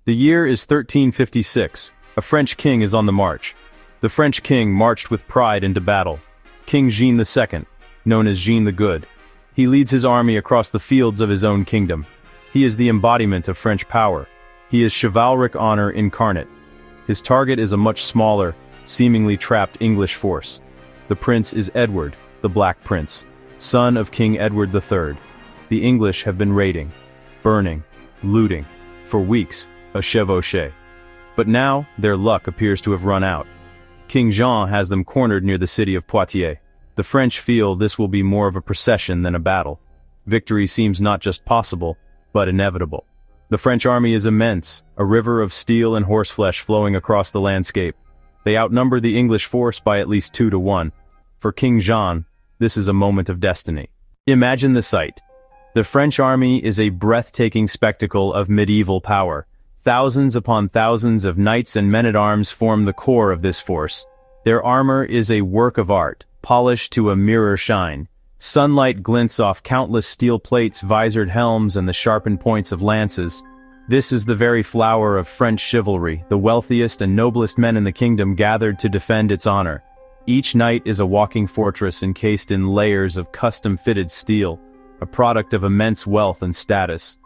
The year is 1356. A French king is on the march. The French king marched with pride into battle. King Jean II, known as Jean the Good. He leads his army across the fields of his own kingdom. He is the embodiment of French power. He is chivalric honor incarnate. His target is a much smaller, seemingly trapped English force. The prince is Edward, the Black Prince, son of King Edward III. The English have been raiding, burning, looting, for weeks, a chevauché. But now, their luck appears to have run out. King Jean has them cornered near the city of Poitiers. The French feel this will be more of a procession than a battle. Victory seems not just possible, but inevitable. The French army is immense, a river of steel and horseflesh flowing across the landscape. They outnumber the English force by at least 2 to 1. For King Jean, this is a moment of destiny. Imagine the sight. The French army is a breathtaking spectacle of medieval power. Thousands upon thousands of knights and men-at-arms form the core of this force. Their armor is a work of art, polished to a mirror shine. Sunlight glints off countless steel plates, visored helms, and the sharpened points of lances. This is the very flower of French chivalry, the wealthiest and noblest men in the kingdom gathered to defend its honor. Each knight is a walking fortress encased in layers of custom-fitted steel, a product of immense wealth and status.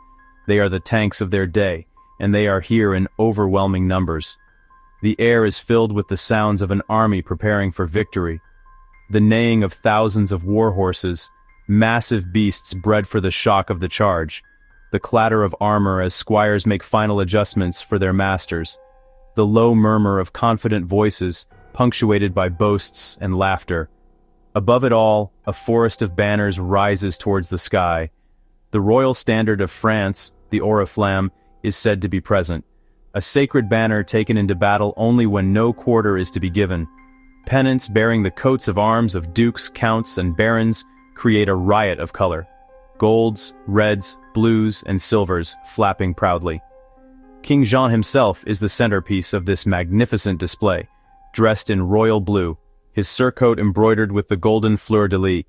They are the tanks of their day, and they are here in overwhelming numbers. The air is filled with the sounds of an army preparing for victory. The neighing of thousands of war horses, massive beasts bred for the shock of the charge. The clatter of armor as squires make final adjustments for their masters. The low murmur of confident voices, punctuated by boasts and laughter. Above it all, a forest of banners rises towards the sky. The royal standard of France, the oriflamme, is said to be present. A sacred banner taken into battle only when no quarter is to be given. Pennants bearing the coats of arms of dukes, counts, and barons create a riot of color. Golds, reds, blues, and silvers flapping proudly. King Jean himself is the centerpiece of this magnificent display, dressed in royal blue, his surcoat embroidered with the golden fleur-de-lis,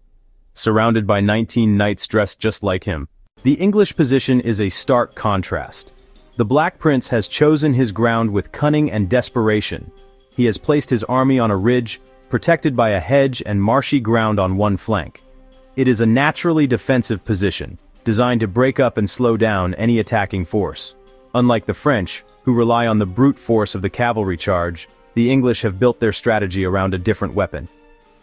surrounded by 19 knights dressed just like him. The English position is a stark contrast. The Black Prince has chosen his ground with cunning and desperation. He has placed his army on a ridge, protected by a hedge and marshy ground on one flank. It is a naturally defensive position, designed to break up and slow down any attacking force. Unlike the French, who rely on the brute force of the cavalry charge, the English have built their strategy around a different weapon.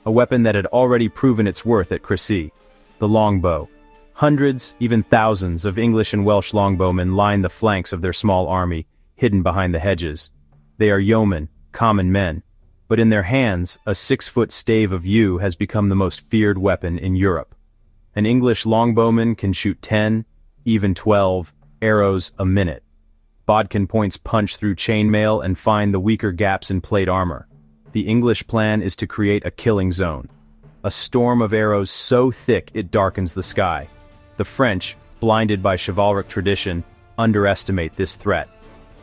A weapon that had already proven its worth at Crécy, the longbow. Hundreds, even thousands, of English and Welsh longbowmen line the flanks of their small army, hidden behind the hedges. They are yeomen, common men, but in their hands, a 6-foot stave of yew has become the most feared weapon in Europe. An English longbowman can shoot 10, even 12, arrows a minute. Bodkin points punch through chainmail and find the weaker gaps in plate armor. The English plan is to create a killing zone. A storm of arrows so thick it darkens the sky. The French, blinded by chivalric tradition, underestimate this threat.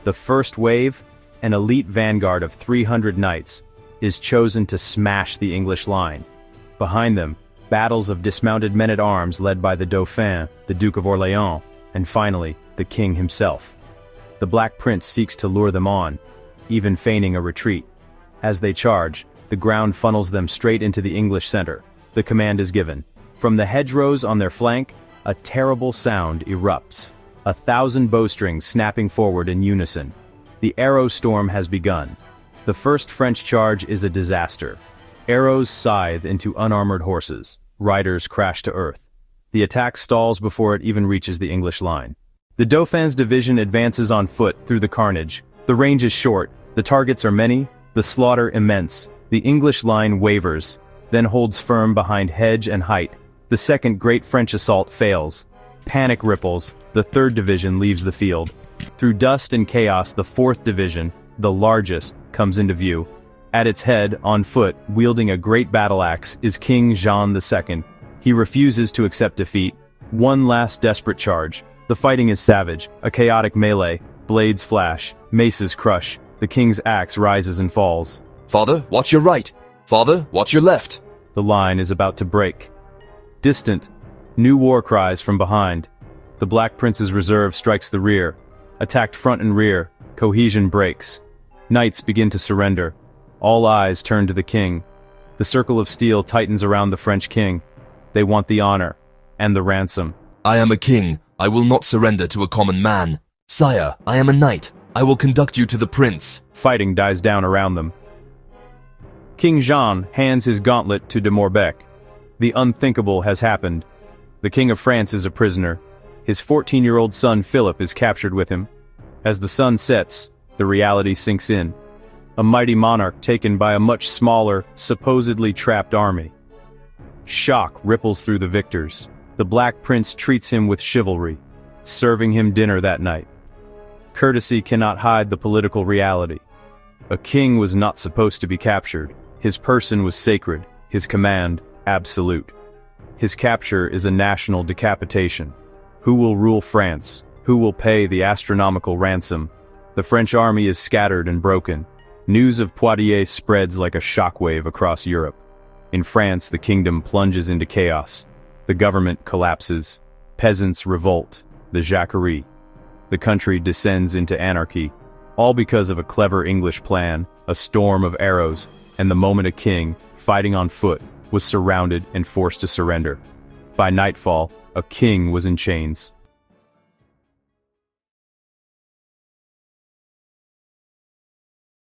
The first wave, an elite vanguard of 300 knights, is chosen to smash the English line. Behind them, battles of dismounted men-at-arms led by the Dauphin, the Duke of Orléans, and finally, the king himself. The Black Prince seeks to lure them on, even feigning a retreat. As they charge, the ground funnels them straight into the English center. The command is given. From the hedgerows on their flank, a terrible sound erupts, 1,000 bowstrings snapping forward in unison. The arrow storm has begun. The first French charge is a disaster. Arrows scythe into unarmored horses. Riders crash to earth. The attack stalls before it even reaches the English line. The Dauphin's division advances on foot through the carnage. The range is short, the targets are many, the slaughter immense. The English line wavers, then holds firm behind hedge and height. The second great French assault fails. Panic ripples, the 3rd Division leaves the field. Through dust and chaos, the 4th Division, the largest, comes into view. At its head, on foot, wielding a great battle-axe, is King Jean II. He refuses to accept defeat. One last desperate charge. The fighting is savage, a chaotic melee. Blades flash, maces crush. The king's axe rises and falls. Father, watch your right. Father, watch your left. The line is about to break. Distant, new war cries from behind. The Black Prince's reserve strikes the rear. Attacked front and rear, Cohesion breaks. Knights begin to surrender. All eyes turn to the king. The circle of steel tightens around the French king. They want the honor and the ransom. I am a king. I will not surrender to a common man. Sire, I am a knight. I will conduct you to the prince. Fighting dies down around them. King Jean hands his gauntlet to de Morbecque. The unthinkable has happened. The King of France is a prisoner. His 14-year-old son Philip is captured with him. As the sun sets, the reality sinks in. A mighty monarch taken by a much smaller, supposedly trapped army. Shock ripples through the victors. The Black Prince treats him with chivalry, serving him dinner that night. Courtesy cannot hide the political reality. A king was not supposed to be captured. His person was sacred, his command absolute. His capture is a national decapitation. Who will rule France? Who will pay the astronomical ransom? The French army is scattered and broken. News of Poitiers spreads like a shockwave across Europe. In France, the kingdom plunges into chaos. The government collapses. Peasants revolt. The Jacquerie. The country descends into anarchy. All because of a clever English plan, a storm of arrows, and the moment a king, fighting on foot, was surrounded and forced to surrender. By nightfall, a king was in chains.